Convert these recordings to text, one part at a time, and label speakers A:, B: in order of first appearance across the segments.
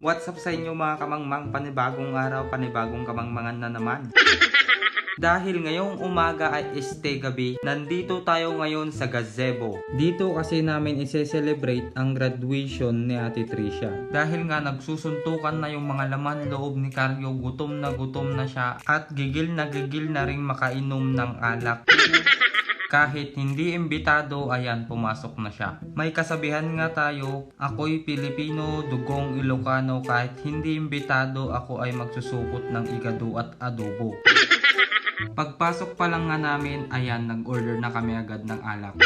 A: What's up sa inyo mga kamangmang, panibagong araw, panibagong kamangmangan na naman. Dahil ngayong umaga ay gabi, nandito tayo ngayon sa gazebo. Dito kasi namin ise-celebrate ang graduation ni Ate Tricia. Dahil nga nagsusuntukan na yung mga laman loob ni Carlo, gutom na siya at gigil na ring makainom ng alak. Kahit hindi imbitado, ayan, pumasok na siya. May kasabihan nga tayo, ako'y Pilipino, dugong Ilocano, kahit hindi imbitado, ako ay magsusukot ng igado at adobo. Pagpasok pa lang nga namin, ayan, nag-order na kami agad ng alak.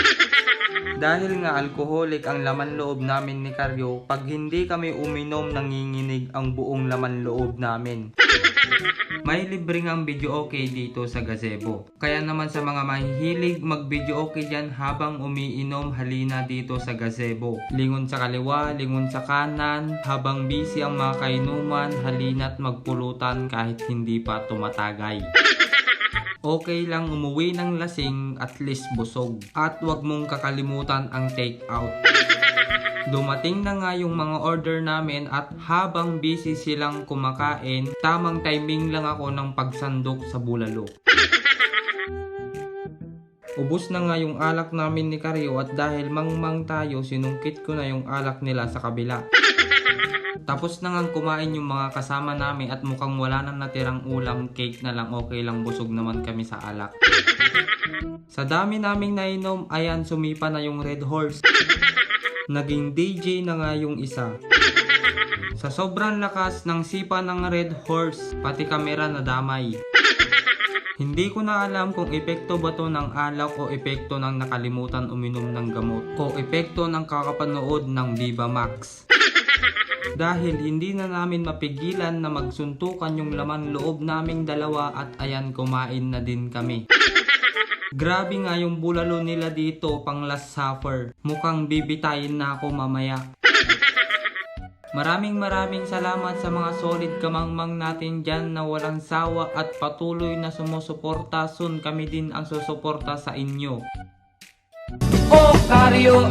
A: Dahil nga alcoholic ang laman loob namin ni Carlo, pag hindi kami uminom, nanginginig ang buong laman loob namin. May libre ngang video okay dito sa gazebo. Kaya naman sa mga mahihilig mag-video okay dyan habang umiinom, halina dito sa gazebo. Lingon sa kaliwa, lingon sa kanan, habang busy ang mga kainuman, halina't magpulutan kahit hindi pa tumatagay. Okay lang umuwi ng lasing, at least busog. At wag mong kakalimutan ang take out. Dumating na nga yung mga order namin at habang busy silang kumakain, tamang timing lang ako ng pagsandok sa bulalo. Ubus na nga yung alak namin ni Carlo at dahil mangmang tayo, sinungkit ko na yung alak nila sa kabila. Tapos na nga kumain yung mga kasama namin at mukhang wala nang natirang ulam, cake na lang, okay lang, busog naman kami sa alak. Sa dami naming nainom, ayan, sumipa na yung Red Horse. Naging DJ na nga yung isa. Sa sobrang lakas ng sipa ng Red Horse, pati kamera nadamay. Hindi ko na alam kung epekto ba to ng alak o epekto ng nakalimutan uminom ng gamot o epekto ng kakapanood ng Viva Max. Dahil hindi na namin mapigilan na magsuntukan yung laman loob naming dalawa at ayan, kumain na din kami. Grabe nga yung bulalo nila dito, pang last supper. Mukhang bibitayin na ako mamaya. Maraming salamat sa mga solid kamangmang natin dyan na walang sawa at patuloy na sumusuporta. Soon kami din ang susuporta sa inyo.
B: Oh, Carlo!